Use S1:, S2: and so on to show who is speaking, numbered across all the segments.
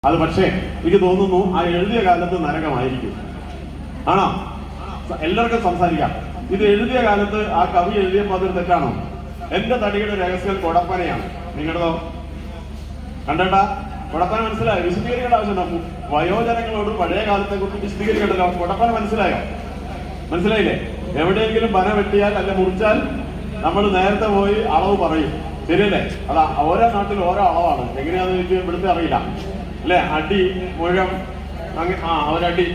S1: അത് പക്ഷേ എനിക്ക് തോന്നുന്നു ആ എഴുതിയ കാലത്ത് നരകമായിരിക്കും. ആണോ? എല്ലാവർക്കും സംസാരിക്കാം. ഇത് എഴുതിയ കാലത്ത് ആ കവി എഴുതിയപ്പോൾ അതൊരു തെറ്റാണോ? എന്റെ തടിയുടെ രഹസ്യം കൊടപ്പനയാണ്. നിങ്ങളുടേതോ? കണ്ടേട്ടാ, കൊടപ്പന മനസ്സിലായോ? വിശദീകരിക്കേണ്ട ആവശ്യമുണ്ടോ? വയോജനങ്ങളോട് പഴയ കാലത്തെ കുറിച്ച് വിശദീകരിക്കേണ്ടല്ലോ. കൊടപ്പന മനസ്സിലായോ? മനസ്സിലായില്ലേ? എവിടെയെങ്കിലും പന വെട്ടിയാൽ അല്ല മുറിച്ചാൽ നമ്മൾ നേരത്തെ പോയി അളവ് പറയും. ശരിയല്ലേ? അതാ ഓരോ നാട്ടിൽ ഓരോ അളവാണ്. എങ്ങനെയാന്ന് എനിക്ക് ഇവിടുത്തെ അറിയില്ല അല്ലേ? അടി, മുഴം, അങ്ങനെ ഒരടി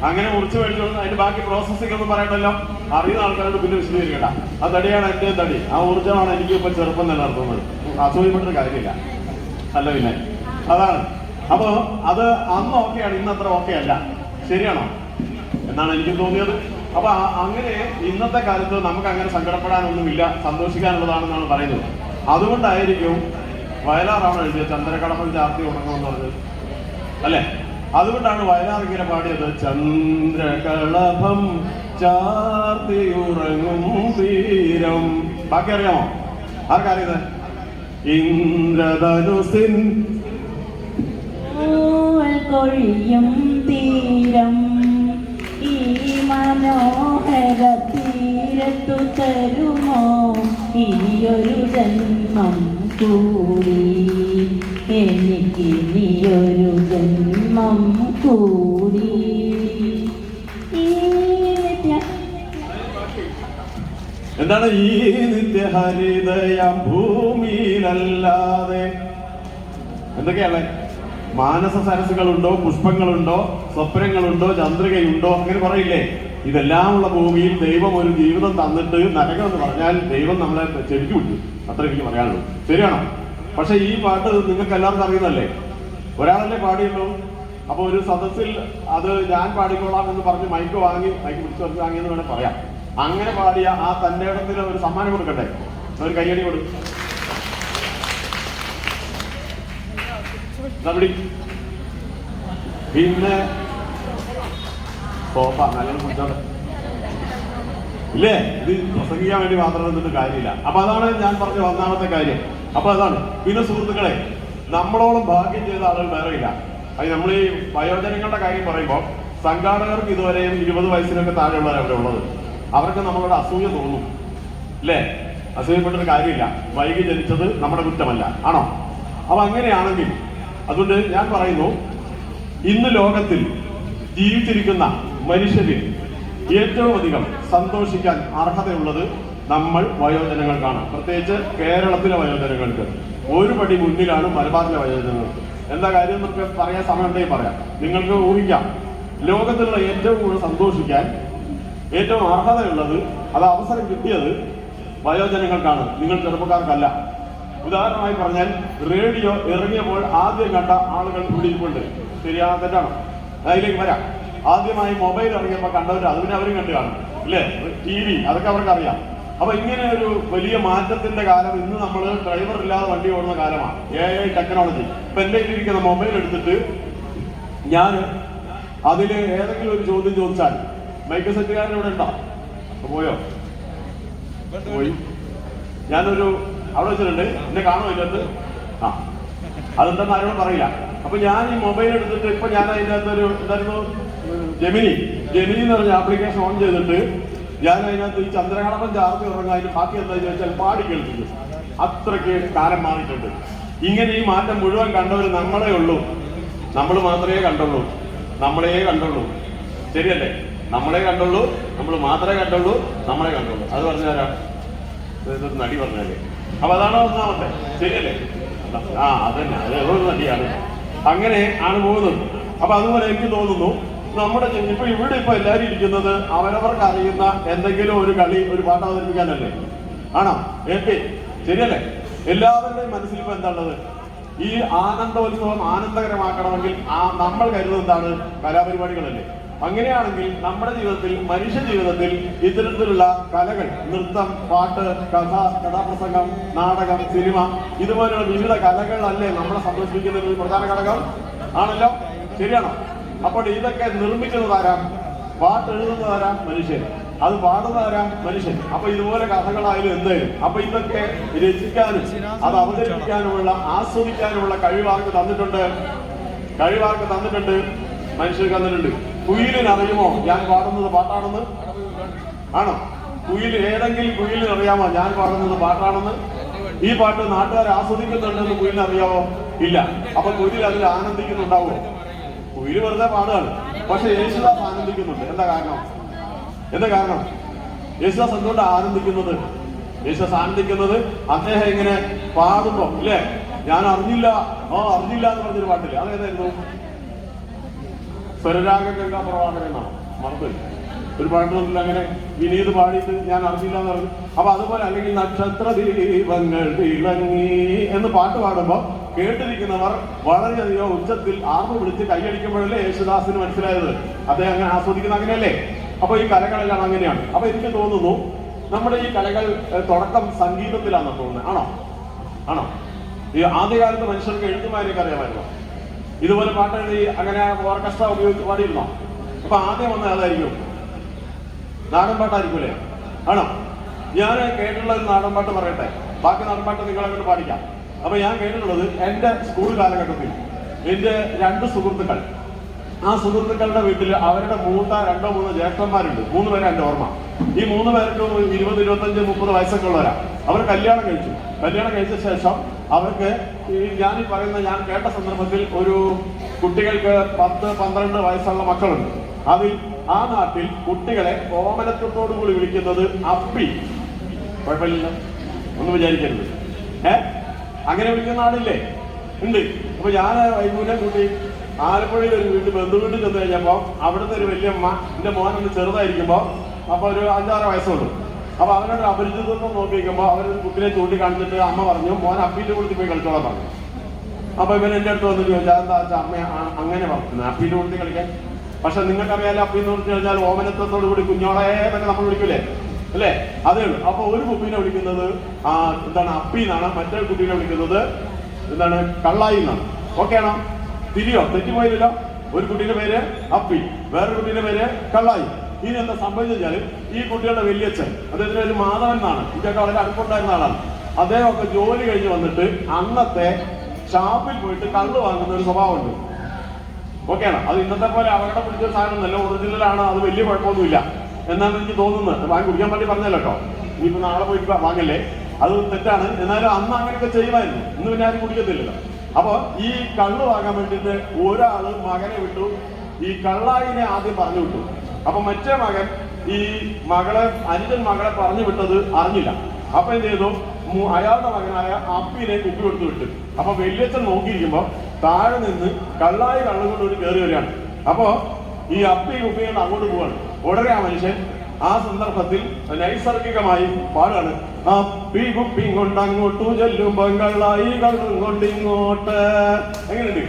S1: അങ്ങനെ മുറിച്ച് മേടിച്ചു. അതിന്റെ ബാക്കി പ്രോസസ്സിംഗ് ഒന്നും പറയണ്ടല്ലോ. അറിയുന്ന ആൾക്കാരോട് പിന്നെ വിശദീകരിക്കണ്ട. ആ തടിയാണ് എന്റെ തടി, ആ ഊർജ്ജമാണ് എനിക്ക് ഇപ്പൊ ചെറുപ്പം നിലനിർത്തുന്നത്. അസൂയപ്പെട്ടൊരു കാര്യമില്ല അല്ല പിന്നെ. അതാണ്. അപ്പോ അത് അന്ന് ഓക്കെയാണ്, ഇന്നത്ര ഓക്കെ അല്ല. ശരിയാണോ എന്നാണ് എനിക്ക് തോന്നിയത്. അപ്പൊ അങ്ങനെ ഇന്നത്തെ കാലത്ത് നമുക്ക് അങ്ങനെ സങ്കടപ്പെടാനൊന്നുമില്ല, സന്തോഷിക്കാനുള്ളതാണെന്നാണ് പറയുന്നത്. അതുകൊണ്ടായിരിക്കും വയലാറാണ് എഴുതിയ ചന്ദ്രകളഭം ചാർത്തി ഉറങ്ങുമെന്ന് പറഞ്ഞത് അല്ലെ? അതുകൊണ്ടാണ് വയലാർ ഇങ്ങനെ പാടിയത്, ചന്ദ്രകളഭം ചാർത്തിയുറങ്ങും തീരം. ബാക്കി അറിയാമോ? ആർക്കറിയത്? ഇന്ദ്രധനുസിൻ
S2: കൊഴിയും തീരം ഈ മനോഹര തീരത്തു തരുമോ ഇനിയൊരു ജന്മം കൂടി, എനിക്കിനിയൊരു ജന്മം കൂടി.
S1: എന്താണ് ഈ നിത്യഹരിതയം ഭൂമിയിലല്ലാതെ? എന്തൊക്കെയാണ്? മാനസ സരസുകളുണ്ടോ, പുഷ്പങ്ങളുണ്ടോ, സ്വപ്നങ്ങളുണ്ടോ, ചന്ദ്രികയുണ്ടോ, അങ്ങനെ പറയില്ലേ? ഇതെല്ലാം ഉള്ള ഭൂമിയിൽ ദൈവം ഒരു ജീവിതം തന്നിട്ട് നരകം എന്ന് പറഞ്ഞാൽ ദൈവം നമ്മളെ ചെവിക്ക് വിട്ടു. അത്ര എനിക്ക് പറയാനുള്ളൂ. ശരിയാണോ? പക്ഷെ ഈ പാട്ട് നിങ്ങൾക്ക് എല്ലാവർക്കും അറിയുന്നല്ലേ? ഒരാളല്ലേ പാടിയുള്ളൂ. അപ്പൊ ഒരു സദസ്സിൽ അത് ഞാൻ പാടിക്കോളാം എന്ന് പറഞ്ഞ് മൈക്ക് പിടിച്ചു വെച്ച് വാങ്ങിയെന്ന് വേണേൽ പറയാം. അങ്ങനെ പാടിയ ആ തന്റെ ഇടത്തിൽ ഒരു സമ്മാനം കൊടുക്കട്ടെ, ഒരു കയ്യടി കൊടുക്കും. പിന്നെ സോഫ നല്ലോണം കുടിച്ചോട്ടെ ഇല്ലേ? ഇത് പ്രസംഗിക്കാൻ വേണ്ടി മാത്രം നിന്നിട്ട് കാര്യമില്ല. അപ്പൊ അതാണ് ഞാൻ പറഞ്ഞ ഒന്നാമത്തെ കാര്യം. അപ്പൊ അതാണ്. പിന്നെ സുഹൃത്തുക്കളെ, നമ്മളോളം ഭാഗ്യം ചെയ്ത ആളുകൾ വേറെ ഇല്ല. അത് നമ്മൾ ഈ വയോജനങ്ങളുടെ കാര്യം പറയുമ്പോൾ സംഘാടകർക്ക് ഇതുവരെയും 20 വയസ്സിനൊക്കെ താഴെയുള്ളവർ അവിടെ ഉള്ളത്. അവർക്ക് നമ്മളോട് അസൂയ തോന്നും അല്ലേ? അസൂയപ്പെട്ടൊരു കാര്യമില്ല. വൈകി ജനിച്ചത് നമ്മുടെ കുറ്റമല്ല. ആണോ? അപ്പൊ അങ്ങനെയാണെങ്കിൽ അതുകൊണ്ട് ഞാൻ പറയുന്നു, ഇന്ന് ലോകത്തിൽ ജീവിച്ചിരിക്കുന്ന മനുഷ്യരിൽ ഏറ്റവും അധികം സന്തോഷിക്കാൻ അർഹതയുള്ളത് നമ്മൾ വയോജനങ്ങൾക്കാണ്. പ്രത്യേകിച്ച് കേരളത്തിലെ വയോജനങ്ങൾക്ക് ഒരു പടി മുന്നിലാണ് മലബാറിലെ വയോജനങ്ങൾക്ക്. എന്താ കാര്യം നമുക്ക് പറയാൻ സമയമുണ്ടെങ്കിൽ പറയാം. നിങ്ങൾക്ക് ഊഹിക്കാം, ലോകത്തിലുള്ള ഏറ്റവും കൂടുതൽ സന്തോഷിക്കാൻ ഏറ്റവും അർഹതയുള്ളത്, അത് അവസരം കിട്ടിയത് വയോജനങ്ങൾക്കാണ്, നിങ്ങൾ ചെറുപ്പക്കാർക്കല്ല. ഉദാഹരണമായി പറഞ്ഞാൽ, റേഡിയോ ഇറങ്ങിയപ്പോൾ ആദ്യം കണ്ട ആളുകൾ ഇവിടെ ഇരിപ്പുണ്ട്. ശരിയാ തെറ്റാണോ? അതിലേക്ക് വരാം. ആദ്യമായി മൊബൈൽ ഇറങ്ങിയപ്പോൾ കണ്ടവർ അതിനെ അവരും കണ്ടു കാണും അല്ലേ? TV, അതൊക്കെ അവർക്ക് അറിയാം. അപ്പൊ ഇങ്ങനെ ഒരു വലിയ മാറ്റത്തിന്റെ കാലം. ഇന്ന് നമ്മൾ ഡ്രൈവർ ഇല്ലാതെ വണ്ടി ഓടുന്ന കാലമാണ്. AI technology. ഇപ്പൊ എന്റെ കയ്യിലിരിക്കുന്ന മൊബൈൽ എടുത്തിട്ട് ഞാൻ അതില് ഏതെങ്കിലും ഒരു ചോദ്യം ചോദിച്ചാൽ, മൈക്ക് സെറ്റുകാരൻ ഇവിടെ ഉണ്ടോ? പോയോ? പോയി. ഞാനൊരു അവിടെ വെച്ചിട്ടുണ്ട്, എന്നെ കാണുമോ ഇതിനകത്ത്? അതെന്താന്ന് ആരോടും പറയില്ല. അപ്പൊ ഞാൻ ഈ മൊബൈൽ എടുത്തിട്ട് ഇപ്പൊ ഞാൻ അതിൻ്റെ അകത്തൊരു എന്തായിരുന്നു, ജെമിനി എന്ന് പറഞ്ഞ ആപ്ലിക്കേഷൻ ഓൺ ചെയ്തിട്ട് ഞാൻ അതിനകത്ത് ഈ ചന്ദ്രകളഭം ചാർത്തി ഉറങ്ങാൻ അതിന് ബാക്കി എന്താണെന്ന് ചോദിച്ചാൽ പാടി കേൾപ്പിക്കും. അത്രയ്ക്ക് കാലം മാറിയിട്ടുണ്ട്. ഇങ്ങനെ ഈ മാറ്റം മുഴുവൻ കണ്ടവർ നമ്മളേ ഉള്ളൂ. നമ്മൾ മാത്രമേ കണ്ടുള്ളൂ. ശരിയല്ലേ? നമ്മളെ കണ്ടുള്ളൂ, നമ്മൾ മാത്രമേ കണ്ടുള്ളൂ, നമ്മളെ കണ്ടുള്ളൂ. അത് പറഞ്ഞാരാ? നടി പറഞ്ഞാലേ. അപ്പൊ അതാണ് ഒന്നാമത്തെ. ശരിയല്ലേ? അതന്നെ, അത് ഏതൊരു നടിയാണ്. അങ്ങനെ ആണ് പോകുന്നത്. അപ്പൊ അതുപോലെ എനിക്ക് തോന്നുന്നു, നമ്മുടെ ഇവിടെ ഇപ്പൊ എല്ലാവരും ഇരിക്കുന്നത് അവരവർക്ക് അറിയുന്ന എന്തെങ്കിലും ഒരു കളി, ഒരു പാട്ട് അവതരിപ്പിക്കാനല്ലേ? ആണോ? ശരിയല്ലേ? എല്ലാവരുടെയും മനസ്സിൽ ഇപ്പൊ എന്താണുള്ളത്? ഈ ആനന്ദോത്സവം ആനന്ദകരമാക്കണമെങ്കിൽ നമ്മൾ കരുതുന്നത് എന്താണ്? കലാപരിപാടികളല്ലേ? അങ്ങനെയാണെങ്കിൽ നമ്മുടെ ജീവിതത്തിൽ, മനുഷ്യ ജീവിതത്തിൽ ഇത്തരത്തിലുള്ള കലകൾ, നൃത്തം, പാട്ട്, കഥാപ്രസംഗം, നാടകം, സിനിമ, ഇതുപോലുള്ള വിവിധ കലകളല്ലേ നമ്മളെ സന്തോഷിപ്പിക്കുന്ന ഒരു പ്രധാന ഘടകം ആണല്ലോ? ശരിയാണോ? അപ്പോൾ ഇതൊക്കെ നിർമ്മിക്കുന്നതാരാം? പാട്ട് എഴുതുന്നതാരാം? മനുഷ്യൻ. അത് പാടുന്നതാരാം? മനുഷ്യൻ. അപ്പൊ ഇതുപോലെ കഥകളായാലും എന്തായാലും അപ്പൊ ഇതൊക്കെ രചിക്കാനും അത് അവതരിപ്പിക്കാനുമുള്ള, ആസ്വദിക്കാനുമുള്ള കഴിവ് ആർക്ക് തന്നിട്ടുണ്ട്? കഴിവാർക്ക് തന്നിട്ടുണ്ട്, മനുഷ്യർക്ക് തന്നിട്ടുണ്ട്. കുയിലിനറിയുമോ ഞാൻ പാടുന്നത് പാട്ടാണെന്ന്? ആണോ? ഏതെങ്കിലും കുയിലിനറിയാമോ ഞാൻ പാടുന്നത് പാട്ടാണെന്ന്? ഈ പാട്ട് നാട്ടുകാർ ആസ്വദിക്കുന്നുണ്ടെന്ന് കുയിലിനറിയാമോ? ഇല്ല. അപ്പൊ കുയിൽ അതിൽ ആനന്ദിക്കുന്നുണ്ടാവോ? കുയില് വെറുതെ പാടുകയാണ്. പക്ഷെ യേശുദാസ് ആനന്ദിക്കുന്നുണ്ട്. എന്താ കാരണം? യേശുദാസ് എന്തുകൊണ്ട് ആനന്ദിക്കുന്നത്? യേശുദാസ് ആനന്ദിക്കുന്നത് അദ്ദേഹം ഇങ്ങനെ പാടുമ്പോ ഇല്ലേ, ഞാൻ അറിഞ്ഞില്ല എന്ന് പറഞ്ഞൊരു പാട്ടില്ലേ, അതേതായിരുന്നു? സ്വരരാഗ ഗംഗാ പ്രവാഹനം എന്നാണ്, മറന്നില്ല. ഒരു പാട്ടൊന്നുമില്ല അങ്ങനെ വിനീത് പാടിയിട്ട് ഞാൻ അറിഞ്ഞില്ല എന്ന് പറഞ്ഞു. അപ്പൊ അതുപോലെ അല്ലെങ്കിൽ നക്ഷത്ര ദീപങ്ങൾ തിളങ്ങി എന്ന് പാട്ട് പാടുമ്പോ കേട്ടിരിക്കുന്നവർ വളരെയധികം ഉച്ചത്തിൽ ആർമ്മ വിളിച്ച് കൈയടിക്കുമ്പോഴല്ലേ യേശുദാസിന് മനസ്സിലായത് അദ്ദേഹം അങ്ങനെ ആസ്വദിക്കുന്ന അങ്ങനെയല്ലേ. അപ്പൊ ഈ കലകളെല്ലാം അങ്ങനെയാണ്. അപ്പൊ എനിക്ക് തോന്നുന്നു നമ്മുടെ ഈ കലകൾ തുടക്കം സംഗീതത്തിലാണെന്ന് തോന്നുന്നത്. ആണോ? ഈ ആദ്യകാലത്ത് മനുഷ്യർക്ക് എഴുത്തുമാരെയൊക്കെ അറിയാമായിരുന്നു. ഇതുപോലെ പാട്ടെഴുതി അങ്ങനെ ഓർക്കസ്ട്ര ഉപയോഗിച്ച് പാടിയിരുന്നോ? അപ്പൊ ആദ്യം വന്ന ഏതായിരിക്കും? നാടൻ പാട്ടായിരിക്കൂലേ? ആണോ? ഞാൻ കേട്ടിട്ടുള്ള ഒരു നാടൻ പാട്ട് പറയട്ടെ, ബാക്കി നാടൻ പാട്ട് നിങ്ങളെ കൊണ്ട് പാടിക്കാം. അപ്പൊ ഞാൻ കേട്ടിട്ടുള്ളത് എന്റെ സ്കൂൾ കാലഘട്ടത്തിൽ എന്റെ 2 സുഹൃത്തുക്കൾ, ആ സുഹൃത്തുക്കളുടെ വീട്ടിൽ അവരുടെ മൂത്ത 2-3 ജ്യേഷ്ഠന്മാരുണ്ട്. 3 പേരെ എന്റെ ഓർമ്മ. ഈ 3 പേർക്കും 20, 25, 30 വയസ്സൊക്കെ ഉള്ളവരാ. അവർ കല്യാണം കഴിച്ച ശേഷം അവർക്ക് ഞാൻ കേട്ട സന്ദർഭത്തിൽ ഒരു കുട്ടികൾക്ക് 10, 12 വയസ്സുള്ള മക്കളുണ്ട്. അതിൽ ആ നാട്ടിൽ കുട്ടികളെ ഓമനത്വത്തോടുകൂടി വിളിക്കുന്നത് അപ്പി. കുഴപ്പമില്ല, ഒന്നും വിചാരിക്കരുത്. അങ്ങനെ വിളിക്കുന്ന ആളില്ലേ? ഉണ്ട്. അപ്പൊ ഞാൻ വൈകുന്നേരം കൂട്ടി ആലപ്പുഴയിൽ ഒരു ബന്ധുവീട്ടിൽ ചെന്ന് കഴിഞ്ഞപ്പോ അവിടുത്തെ ഒരു വല്യമ്മ എന്റെ മോനൊന്ന് ചെറുതായിരിക്കുമ്പോ, അപ്പൊ ഒരു 5-6 വയസ്സുള്ളൂ. അപ്പൊ അവനൊരു അപരിചിതത്വം നോക്കിയിരിക്കുമ്പോ അവരൊരു കുട്ടിനെ ചൂണ്ടിക്കാണിച്ചിട്ട് അമ്മ പറഞ്ഞു, മോൻ അപ്പീന്റെ കൂടുതൽ പോയി കളിച്ചോളാൻ പറഞ്ഞു. അപ്പൊ ഇവൻ എന്റെ അടുത്ത് വന്നിട്ട് ചോദിച്ചാൽ എന്താ വെച്ചാൽ അമ്മ അങ്ങനെ പറഞ്ഞു അപ്പീന്റെ കൂടുതൽ കളിക്കാൻ. പക്ഷെ നിങ്ങൾക്കറിയാലോ അപ്പീന്ന് പറഞ്ഞു കഴിഞ്ഞാൽ ഓമനത്വത്തോടു കൂടി കുഞ്ഞോളെ എന്നൊക്കെ നമ്മൾ വിളിക്കൂലേ, അല്ലേ? അതേ ഉള്ളൂ. അപ്പൊ ഒരു കുട്ടീനെ വിളിക്കുന്നത് എന്താണ് അപ്പി എന്നാണ്, മറ്റൊരു കുട്ടീനെ വിളിക്കുന്നത് എന്താണ് കള്ളായി എന്നാണ്. ഓക്കെ ആണോ? തിരിയോ? തെറ്റിപ്പോയില്ലല്ലോ. ഒരു കുട്ടീന്റെ പേര് അപ്പി, വേറൊരു കുട്ടീന്റെ പേര് കള്ളായി. ഇനി എന്താ സംഭവിച്ചാല് ഈ കുട്ടികളുടെ വലിയച്ഛൻ, അദ്ദേഹത്തിന്റെ ഒരു മാധവൻ എന്നാണ്, ഇതൊക്കെ വളരെ അടുപ്പുണ്ടായിരുന്ന ആളാണ്. അദ്ദേഹമൊക്കെ ജോലി കഴിഞ്ഞ് വന്നിട്ട് അന്നത്തെ ഷാപ്പിൽ പോയിട്ട് കള്ള് വാങ്ങുന്ന ഒരു സ്വഭാവമുണ്ട്. ഓക്കെ ആണോ? അത് ഇന്നത്തെ പോലെ അവരുടെ പിടിച്ചൊരു സാധനം നല്ല ഒറിജിനലാണ്, അത് വലിയ കുഴപ്പമൊന്നുമില്ല എന്നാണ് എനിക്ക് തോന്നുന്നത്. വാങ്ങി കുടിക്കാൻ വേണ്ടി പറഞ്ഞല്ലോ കേട്ടോ. ഇനിയിപ്പോ നാളെ പോയിട്ട് വാങ്ങല്ലേ, അത് തെറ്റാണ്. എന്നാലും അന്ന് അങ്ങനെയൊക്കെ ചെയ്യുമായിരുന്നു. ഇന്ന് പിന്നെ ആരും കുടിക്കത്തില്ലല്ലോ. അപ്പൊ ഈ കള്ള് വാങ്ങാൻ വേണ്ടിയിട്ട് ഒരാള് മകനെ വിട്ടു, ഈ കള്ളായിനെ ആദ്യം പറഞ്ഞു വിട്ടു. അപ്പൊ മറ്റേ മകൻ ഈ അനുജൻ മകളെ പറഞ്ഞു വിട്ടത് അറിഞ്ഞില്ല. അപ്പൊ എന്ത് ചെയ്തു, അയാളുടെ മകനായ അപ്പിനെ കുപ്പി കൊടുത്തു വിട്ടു. അപ്പൊ വലിയച്ഛൻ നോക്കിയിരിക്കുമ്പോ താഴെ നിന്ന് കള്ളായി കള്ളുകൊണ്ട് ഒരു കയറി വരികയാണ്. അപ്പോ ഈ അപ്പി കുപ്പി കൊണ്ട് അങ്ങോട്ട് പോവാണ്. ഉടനെ ആ മനുഷ്യൻ ആ സന്ദർഭത്തിൽ നൈസർഗികമായി പാടാണ്, അപ്പി കുപ്പി കൊണ്ട് അങ്ങോട്ടു ചെല്ലുമ്പോ കള്ളായി കള്ളും കൊണ്ടിങ്ങോട്ട്. എങ്ങനെയുണ്ട്?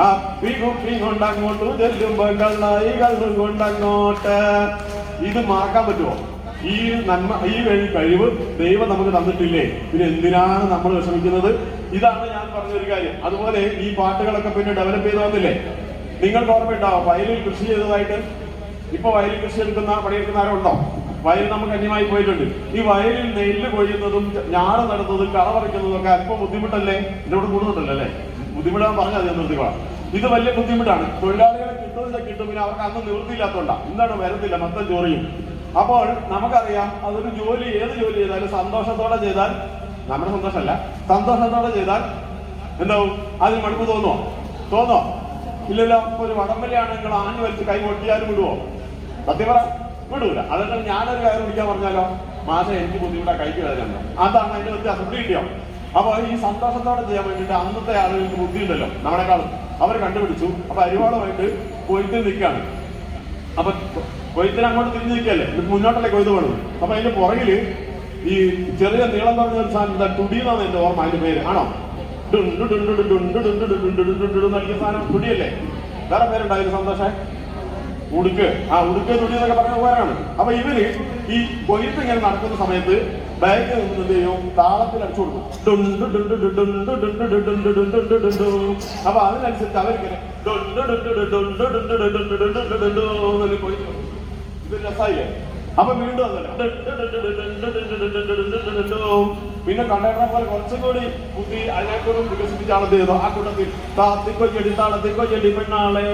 S1: അപ്പി കുപ്പി കൊണ്ട് അങ്ങോട്ടു ചെല്ലുമ്പോ കള്ളായി കള്ളും കൊണ്ടങ്ങോട്ട്. ഇത് മറക്കാൻ പറ്റുമോ? ഈ നന്മ, ഈ കഴിവ് ദൈവം നമുക്ക് തന്നിട്ടില്ലേ? പിന്നെ എന്തിനാണ് നമ്മൾ വിഷമിക്കുന്നത്? ഇതാണ് ഞാൻ പറഞ്ഞൊരു കാര്യം. അതുപോലെ ഈ പാട്ടുകളൊക്കെ പിന്നെ ഡെവലപ്പ് ചെയ്ത് വന്നില്ലേ? നിങ്ങൾക്ക് ഓർമ്മയുണ്ടാവും വയലിൽ കൃഷി ചെയ്തതായിട്ട്. ഇപ്പൊ വയലിൽ കൃഷി പണിയെടുക്കുന്ന ആരോ ഉണ്ടോ? വയലിൽ നമുക്ക് അന്യമായി പോയിട്ടുണ്ട്. ഈ വയലിൽ നെല്ല് കൊയ്യുന്നതും ഞാറ് നടുന്നതും കള പറിക്കുന്നതും ഒക്കെ അല്പം ബുദ്ധിമുട്ടല്ലേ? എന്നോട് കൂടുന്നുണ്ടല്ലോ അല്ലേ? ബുദ്ധിമുട്ടാൻ പറഞ്ഞാൽ അത് നിർത്തിക്കോളാം. ഇത് വലിയ ബുദ്ധിമുട്ടാണ്. തൊഴിലാളികളെ കിട്ടും. പിന്നെ അവർക്ക് അന്ന് നിവൃത്തിയില്ലാത്തോണ്ടാ എന്താണ് വരുന്നില്ല, മൊത്തം ചോറിയും. അപ്പോൾ നമുക്കറിയാം അതൊരു ജോലി, ഏത് ജോലി ചെയ്താലും സന്തോഷത്തോടെ ചെയ്താൽ, നമ്മുടെ സന്തോഷമല്ല, സന്തോഷത്തോടെ ചെയ്താൽ എന്താവും? അതിന് മടുപ്പ് തോന്നോ? ഇല്ലല്ലോ. ഒരു വടംവലിയാണെങ്കിൽ ആഞ്ഞു വലിച്ച് കൈ കൊട്ടിയാലും വിടുവോ? സത്യം പറ, വിടൂല. അതുകൊണ്ട് ഞാനൊരു കയറ് പിടിക്കാൻ പറഞ്ഞാലോ, മാസം എനിക്ക് ബുദ്ധിമുട്ടാ, കൈക്ക് വേദന. അതാണ് അതിന്റെ വ്യത്യാസം. കിട്ടിയോ? അപ്പൊ ഈ സന്തോഷത്തോടെ ചെയ്യാൻ വേണ്ടിയിട്ട് അന്നത്തെ ആളുകൾക്ക് ബുദ്ധിയുണ്ടല്ലോ നമ്മളെക്കാളും. അവർ കണ്ടുപിടിച്ചു. അപ്പൊ അരിവാളുമായിട്ട് കൊയ്ത്തിൽ നിൽക്കുകയാണ്. അപ്പൊ കൊയ്ത്തിന് അങ്ങോട്ട് തിരിഞ്ഞു നിൽക്കല്ലേ, മുന്നോട്ടല്ലേ കൊയ്ത് വേണം. അപ്പൊ അതിന്റെ പുറകില് ഈ ചെറിയ നീളം പറഞ്ഞ ഒരു സാധനം തുടിയെന്നാണ് എന്റെ ഓർമ്മ. അതിന്റെ പേര് ആണോ? നൽകിയ സാധനം തുടിയല്ലേ? വേറെ പേരുണ്ടായിരുന്നു സന്തോഷം, ഉടുക്ക്. ഉടുക്ക് തുടി എന്നൊക്കെ പറഞ്ഞ ഉപകാരമാണ്. അപ്പൊ ഇവര് ഈ കൊയ്ത്ത് ഇങ്ങനെ നടക്കുന്ന സമയത്ത് ബാക്കിൽ നിന്ന് എന്ത് ചെയ്യും? താളത്തിൽ അടിച്ചു കൊടുക്കും. അപ്പൊ അതിനനുസരിച്ച് അവരിങ്ങനെ കൊയ്ത്ത്. ഇത് രസമായില്ലേ? അപ്പൊ വീണ്ടും അതല്ല പിന്നെ കണ്ടക്ടറെ പോലെ കുറച്ചും കൂടി ബുദ്ധി അതിനേക്കൊരു വികസിപ്പിച്ചാണ് എന്ത് ചെയ്തോ ആ കൂട്ടത്തിൽ താത്തിക്കോ ചെടി താളത്തിക്കോ ചെടി പെണ്ണാളെ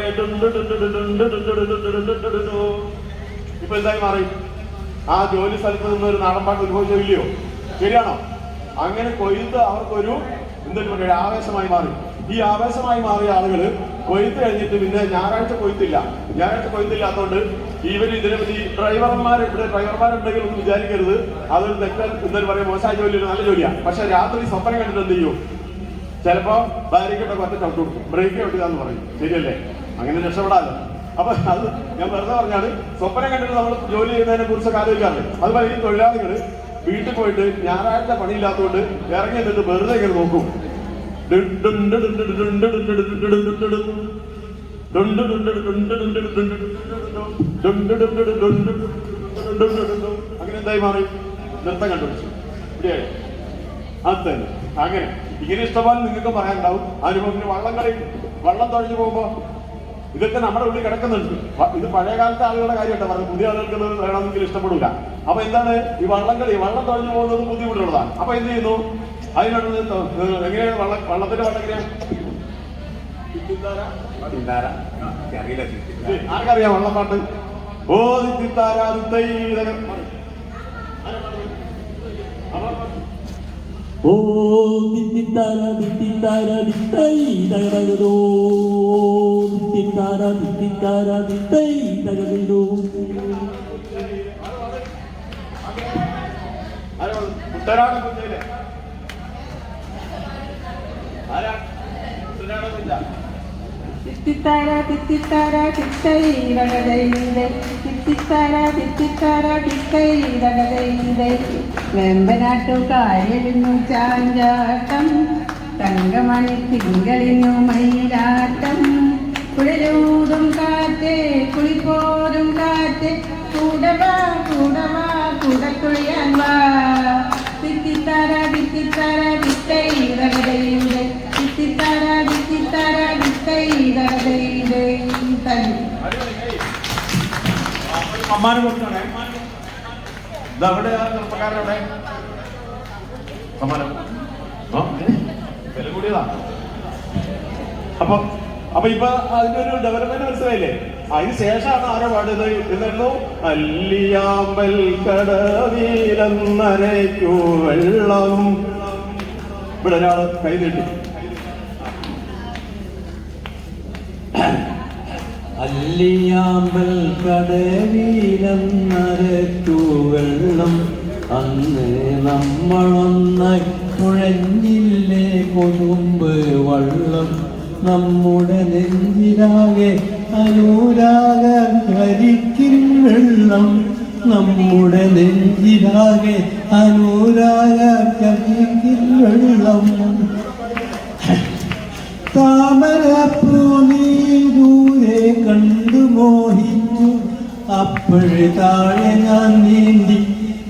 S1: ഇപ്പൊ എന്തായി മാറി? ആ ജോലി സ്ഥലത്ത് നിന്ന് ഒരു നാടൻ പാട്ട് ഉത്ഭവിച്ചോ ഇല്ലയോ? ശരിയാണോ? അങ്ങനെ കൊയ്ത്ത് അവർക്കൊരു എന്തെങ്കിലും പറയുക ആവേശമായി മാറി. ഈ ആവേശമായി മാറിയ ആളുകള് കൊയ്ത്ത് കഴിഞ്ഞിട്ട് പിന്നെ ഞായറാഴ്ച കൊയ്ത്തില്ലാത്തതുകൊണ്ട് ഇവര് ഇതിനെപ്പറ്റി ഇവിടെ ഡ്രൈവർമാരുണ്ടെങ്കിൽ ഒന്നും വിചാരിക്കരുത്, അതൊരു തെറ്റൽ എന്തെങ്കിലും പറയാം, മോശമായ ജോലിയാണ്, നല്ല ജോലിയാണ്. പക്ഷെ രാത്രി സ്വപ്നം കണ്ടിട്ട് എന്ത് ചെയ്യും? ചിലപ്പോ ബാരിക്കേഡൊക്കെ ഒറ്റ ചവിട്ട് കൊടുക്കും, ബ്രേക്ക് ചവിട്ടിതാന്ന് പറയും. ശരിയല്ലേ? അങ്ങനെ രക്ഷപ്പെടാതെ. അപ്പൊ അത് ഞാൻ വെറുതെ പറഞ്ഞാല് സ്വപ്നം കണ്ടിട്ട് നമ്മൾ ജോലി ചെയ്യുന്നതിനെ കുറിച്ചൊക്കെ ആലോചിക്കാറില്ല. അതുപോലെ ഈ തൊഴിലാളികള് വീട്ടിൽ പോയിട്ട് ഞായറാഴ്ച പണിയില്ലാത്തതുകൊണ്ട് ഇറങ്ങി എന്നിട്ട് വെറുതെ ഇങ്ങനെ നോക്കും. അങ്ങനെ എന്തായി മാറി? നൃത്തം കണ്ടുപിടിച്ചു. ഇവിടെയായി അത് തന്നെ. അങ്ങനെ ഇങ്ങനെ ഇഷ്ടപോലെ നിങ്ങൾക്ക് പറയാനുണ്ടാവും. അനുഭവത്തിന് വള്ളം തുഴഞ്ഞു പോകുമ്പോ ഇതൊക്കെ നമ്മുടെ ഉള്ളിൽ കിടക്കുന്നുണ്ട്. ഇത് പഴയ കാലത്തെ ആളുകളുടെ കാര്യമായിട്ട് പറഞ്ഞു, പുതിയ ആളുകൾക്ക് വേണമെങ്കിൽ ഇഷ്ടപ്പെടില്ല. അപ്പൊ എന്താണ് ഈ വള്ളം തുഴഞ്ഞു പോകുന്നത് ബുദ്ധിമുട്ടുള്ളതാണ്. അപ്പൊ എന്ത് ചെയ്യുന്നു? അതിനോട് എങ്ങനെയാണ് വള്ളത്തിന്റെ പാട്ട് എങ്ങനെയാണ്? ആർക്കറിയാം വള്ളം പാട്ട്? ഓ തിത്താരാ
S3: ഓ തിത്തിത്താര തിത്തിത്താര തിത്തൈ തകരോ തിത്തിത്താര തിത്തിത്താര തിത്തൈ തകരോ.
S1: കുട്ടനാട് കുഞ്ഞിലെ ആരാ? കുട്ടനാട് കുഞ്ഞ
S2: തിത്തിത്താര തിത്തിത്താര തിത്തൈ തകതൈതൈ തിത്തിത്താര തിത്തിത്താര തിത്തൈ തകതൈതൈ. വെമ്പനാട്ടുകാരിരുന്നു ചാഞ്ചാട്ടം, തങ്കമണി തിങ്കളിന്നു മയിലാട്ടം. കുഴലൂതും കാറ്റ് കുളിപ്പോതും കാറ്റ്, കൂടവാ കൂടവാ കൂടക്കുളിയാൻ വാ. തിത്തിത്താര തിത്തിത്താര തിത്തൈ തകതൈതൈ തിത്തിത്താര തിത്തിത്താര തിത്തൈ തകതൈതൈ.
S1: സമ്മാനം കൊടുക്കണേ. ഇതവിടെ ചെറുപ്പക്കാരവിടെ സമ്മാനം വില കൂടിയതാ. അപ്പൊ ഇപ്പൊ അതിനൊരു ഡെവലപ്മെന്റ് മനസ്സിലായില്ലേ? അതിന് ശേഷമാണ് ആരോ പാടുന്നത് എന്നായിരുന്നു? അല്ലിയാമ്പൽ കടവിലെന്നരയ്ക്കു വെള്ളം. ഇവിടെ ഒരാള് കൈ നീട്ടി.
S3: അല്ലിയാമ്പൽ കടവിലെന്നരയ്ക്കു വെള്ളം, അന്ന് നമ്മളൊന്നായി കുഴഞ്ഞില്ലേ കൊതുമ്പ് വള്ളം. നമ്മുടെ നെഞ്ചിലാകെ അനുരാഗ കരിക്കിൻ വെള്ളം, നമ്മുടെ നെഞ്ചിലാകെ അനുരാഗ കരിക്കിൻ വെള്ളം. താമരപ്പൂ നീ ദൂരെ കണ്ടു മോഹിച്ചു, അപ്പോഴേ താഴെ ഞാൻ നീന്തി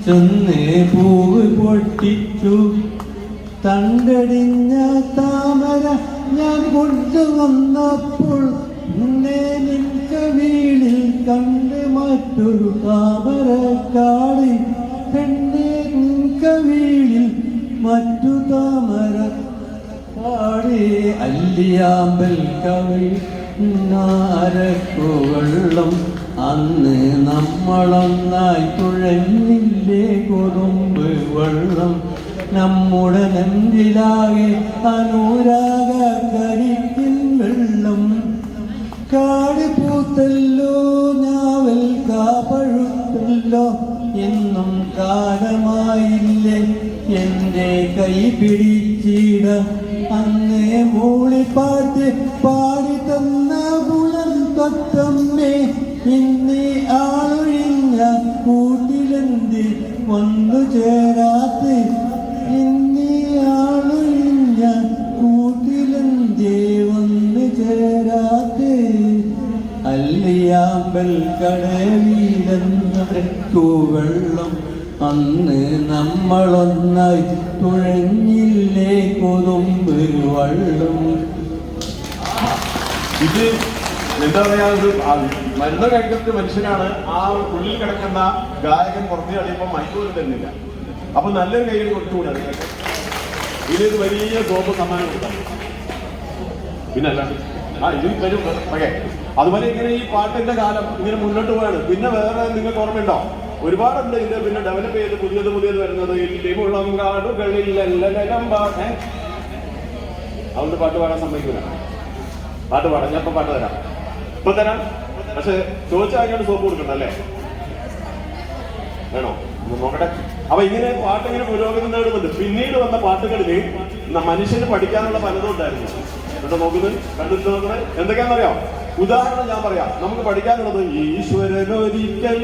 S3: ചെന്ന് പൂവ് പൊട്ടിച്ചു. തണ്ടടിഞ്ഞ താമര ഞാൻ കൊണ്ടുവന്നപ്പോൾ നിന്റെ വീടിൽ കണ്ട് മറ്റൊരു താമരക്കാട്. പെണ്ണെ വീടിൽ മറ്റു താമര കാട്. അല്ലിയാമ്പൽ കവിഞ്ഞാരക്കു വെള്ളം, അന്ന് നമ്മളൊന്നായി തുഴഞ്ഞില്ലേ കൊതുമ്പ് വെള്ളം. നമ്മുടെ നെഞ്ചിലാകെ അനുരാഗ കരിക്കിൻ വെള്ളം. കാട് പൂത്തല്ലോ ഞാവൽ കാപ്പഴുത്തല്ലോ, എന്നും കാലമായില്ലേ എൻ്റെ കൈ പിടിച്ചിട. അന്നേ മൂളിപ്പാട്ട് പാടി തന്ന പുലം തൊട്ടമ്മേ, ഇന്നീ ആളൊഴിഞ്ഞ കൂട്ടിലെന്ത് വന്നു ചേരാത്ത്. ഇന്നീ ആളൊഴിഞ്ഞ കൂട്ടിലെന്തേ വന്നു ചേരാത്ത്. അല്ലിയാമ്പൽ കടവിലെന്നരയ്ക്കു വെള്ളം, അന്ന് നമ്മളൊന്നായി തുഴഞ്ഞില്ലേ കൊതുമ്പ് വള്ളം.
S1: ഇത് എന്താ പറയാ, ഒരു മരുന്ന് കഴിക്കുന്ന മനുഷ്യനാണ് ആ ഉള്ളിൽ കിടക്കുന്ന ഗായകൻ പുറത്തു കളിയുമ്പോൾ മൈക്കൂർ തരുന്നില്ല. അപ്പൊ നല്ലൊരു കയ്യിൽ കൊടുത്തുകൂടാ നിങ്ങൾക്ക്. ഇതിനൊരു വലിയ സോപ്പ് സമ്മാനം കൊടുക്കാം. പിന്നെ അല്ലാണ്ട് ഇത് വരും. ഓക്കെ, അതുപോലെ ഇങ്ങനെ ഈ പാട്ടിന്റെ കാലം ഇങ്ങനെ മുന്നോട്ട് പോവാണ്. പിന്നെ വേറെ നിങ്ങൾക്ക് ഓർമ്മയുണ്ടോ? ഒരുപാടുണ്ട് ഇത് പിന്നെ ഡെവലപ്പ് ചെയ്ത് പുതിയത് വരുന്നത്. ഇല്ലിമുളം കാടുകളിലെല്ലാം പാട്ടേ. അതുകൊണ്ട് പാട്ട് പാടാൻ സമ്മതിക്കൂല. പാട്ട് പാടാം, ഞാൻ ഇപ്പൊ പാട്ട് തരാം, ഇപ്പൊ തരാം. പക്ഷെ ചോദിച്ചാൽ സോപ്പ് കൊടുക്കണ്ടല്ലേ? വേണോ? നോക്കട്ടെ. അപ്പൊ ഇങ്ങനെ പാട്ടിങ്ങനെ പുരോഗതി നേടുന്നുണ്ട്. പിന്നീട് വന്ന പാട്ടുകളില് മനുഷ്യന് പഠിക്കാനുള്ള പലതും ഉണ്ടായിരുന്നു. എന്നിട്ട് നോക്കുന്നത് കണ്ടിട്ട് നോക്കുന്നത് എന്തൊക്കെയാണെന്നറിയാം? ഉദാഹരണം ഞാൻ പറയാം. നമുക്ക് പഠിക്കാനുള്ളത് ഈശ്വരനൊരിക്കൽ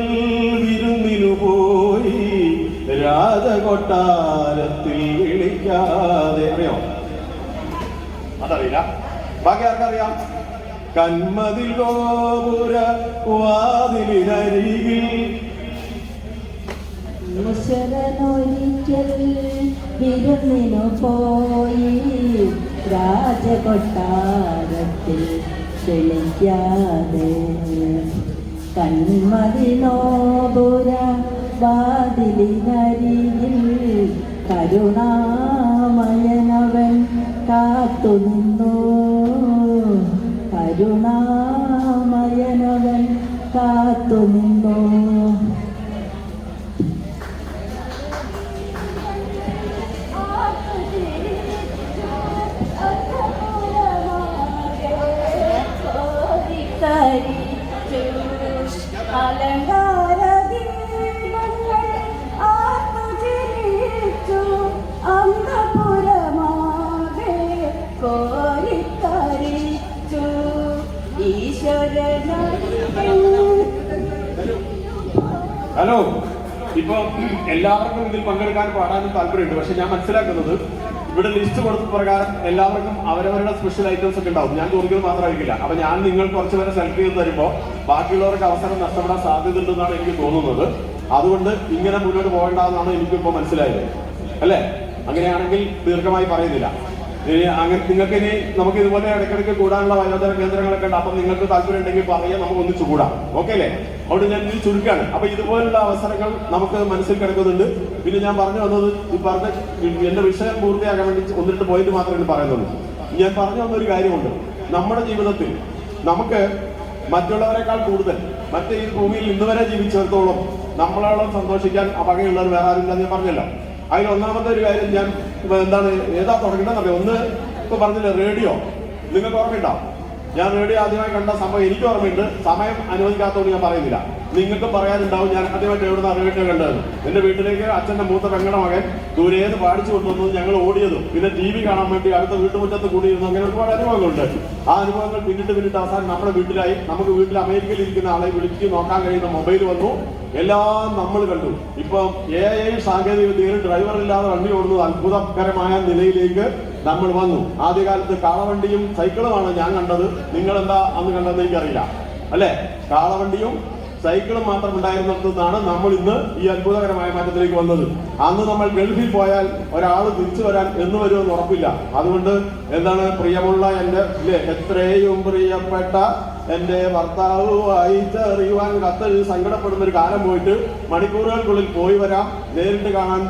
S1: വിരുന്നിനു പോയി രാജകൊട്ടാരത്തിൽ വിളിക്കാതെ. അറിയോ? അതറിയില്ല. ബാക്കി ആർക്കറിയാം? കന്മതിൽ ഗോപുര വാതിലിനരികിൽ
S4: ഈശ്വരനൊരിക്കൽ വിരുന്നിനു പോയി രാജകൊട്ടാരത്തിൽ വിളിക്കാതെ. കന്മതിനോപുര വാതിലിനരികിൽ കരുണാമയനവൻ കാത്തുനിന്നു. കരുണാമയനവൻ കാത്തുനിന്നു. അലങ്കാര ദീപങ്ങൾ ആർത്തുചിരിച്ചു. അന്തപുരമാകെ കോരിത്തരിച്ചു.
S1: ഹലോ, ഇപ്പൊ എല്ലാവർക്കും ഇതിൽ പങ്കെടുക്കാൻ പാടാനും താല്പര്യമുണ്ട്. പക്ഷെ ഞാൻ മനസ്സിലാക്കുന്നത് ഇവിടെ ലിസ്റ്റ് കൊടുത്ത പ്രകാരം എല്ലാവർക്കും അവരവരുടെ സ്പെഷ്യൽ ഐറ്റംസ് ഒക്കെ ഉണ്ടാവും. ഞാൻ ചോദിക്കുന്നത് മാത്രമായിരിക്കില്ല. അപ്പൊ ഞാൻ നിങ്ങൾ കുറച്ച് പേരെ സെലക്ട് ചെയ്ത് തരുമ്പോൾ ബാക്കിയുള്ളവർക്ക് അവസരം നഷ്ടപ്പെടാൻ സാധ്യതയുണ്ടെന്നാണ് എനിക്ക് തോന്നുന്നത്. അതുകൊണ്ട് ഇങ്ങനെ മുന്നോട്ട് പോകേണ്ടതെന്നാണ് എനിക്കിപ്പോൾ മനസ്സിലായത്. അല്ലേ? അങ്ങനെയാണെങ്കിൽ ദീർഘമായി പറയുന്നില്ല. അങ്ങനെ നിങ്ങൾക്ക് ഇനി നമുക്ക് ഇതുപോലെ ഇടയ്ക്കിടയ്ക്ക് കൂടാനുള്ള വയോജന കേന്ദ്രങ്ങളൊക്കെ ഉണ്ട്. അപ്പൊ നിങ്ങൾക്ക് താല്പര്യം ഉണ്ടെങ്കിൽ പറയാൻ നമുക്ക് ഒന്നിച്ചു കൂടാം. ഓക്കെ അല്ലേ? അതുകൊണ്ട് ഞാൻ ഇതിൽ ചുരുക്കാണ്. അപ്പൊ ഇതുപോലുള്ള അവസരങ്ങൾ നമുക്ക് മനസ്സിൽ കിടക്കുന്നുണ്ട്. പിന്നെ ഞാൻ പറഞ്ഞു വന്നത് ഈ പറഞ്ഞ എന്റെ വിഷയം പൂർത്തിയാക്കാൻ വേണ്ടി 1-2 പോയിന്റ് മാത്രമേ പറയുന്നുള്ളൂ. ഞാൻ പറഞ്ഞു വന്നൊരു കാര്യമുണ്ട്. നമ്മുടെ ജീവിതത്തിൽ നമുക്ക് മറ്റുള്ളവരെക്കാൾ കൂടുതൽ മറ്റേ ഈ ഭൂമിയിൽ ഇന്നുവരെ ജീവിച്ചിടത്തോളം നമ്മളോളം സന്തോഷിക്കാൻ വകയുള്ളവർ വേറെ ആരുമില്ലെന്ന് ഞാൻ പറഞ്ഞല്ലോ. അതിൽ ഒന്നാമത്തെ ഒരു കാര്യം ഞാൻ എന്താണ് ഏതാ തുടങ്ങേണ്ടതെന്നറിയാം. ഒന്ന് ഇപ്പൊ പറഞ്ഞില്ലേ, റേഡിയോ. നിങ്ങൾക്ക് ഓർമ്മയുണ്ടോ? ഞാൻ റേഡിയോ ആദ്യമായി കണ്ട സംഭവം എനിക്ക് ഓർമ്മയുണ്ട്. സമയം അനുവദിക്കാത്തതുകൊണ്ട് ഞാൻ പറയുന്നില്ല. നിങ്ങൾക്കും പറയാനുണ്ടാവും ഞാൻ ആദ്യമായിട്ട് എവിടുന്ന റേഡിയോ കണ്ടതെന്ന്. എന്റെ വീട്ടിലേക്ക് അച്ഛന്റെ മൂത്ത പെങ്ങളുടെ മകൻ ദൂരേന്ന് പാടിച്ചു കൊണ്ടുവന്നത് ഞങ്ങൾ ഓടിയതും പിന്നെ TV കാണാൻ വേണ്ടി അടുത്ത വീട്ടുമുറ്റത്ത് കൂടിയിരുന്നു. അങ്ങനെ ഒരുപാട് അനുഭവങ്ങളുണ്ട്. ആ അനുഭവങ്ങൾ പിന്നിട്ട് അവസാനം നമ്മുടെ വീട്ടിലായി. നമുക്ക് വീട്ടിൽ അമേരിക്കയിൽ ഇരിക്കുന്ന ആളെ വിളിച്ച് നോക്കാൻ കഴിയുന്ന മൊബൈൽ വന്നു. എല്ലാം നമ്മൾ കണ്ടു. ഇപ്പം AI സാങ്കേതിക വിദ്യയിൽ ഡ്രൈവർ ഇല്ലാതെ വണ്ടി ഓടുന്നത് അത്ഭുതകരമായ നിലയിലേക്ക് നമ്മൾ വന്നു. ആദ്യകാലത്ത് കാളവണ്ടിയും സൈക്കിളുമാണ് ഞാൻ കണ്ടത്. നിങ്ങൾ എന്താ അന്ന് കണ്ടതെന്ന് എനിക്കറിയില്ല. അല്ലെ? കാളവണ്ടിയും സൈക്കിളും മാത്രം ഉണ്ടായിരുന്നിടത്താണ് നമ്മൾ ഇന്ന് ഈ അത്ഭുതകരമായ മാറ്റത്തിലേക്ക് വന്നത്. അന്ന് നമ്മൾ ഗൾഫിൽ പോയാൽ ഒരാൾ തിരിച്ചു വരാൻ എന്ന് വരുമെന്ന് ഉറപ്പില്ല. അതുകൊണ്ട് എന്താണ്, പ്രിയമുള്ള എന്റെ എത്രയും പ്രിയപ്പെട്ട എന്റെ ഭർത്താവ് വായിച്ചറിയുവാൻ കത്തെഴുതി സങ്കടപ്പെടുന്ന ഒരു കാലം പോയിട്ട് മണിക്കൂറുകൾക്കുള്ളിൽ പോയി വരാം. നേരിട്ട് കാണാൻ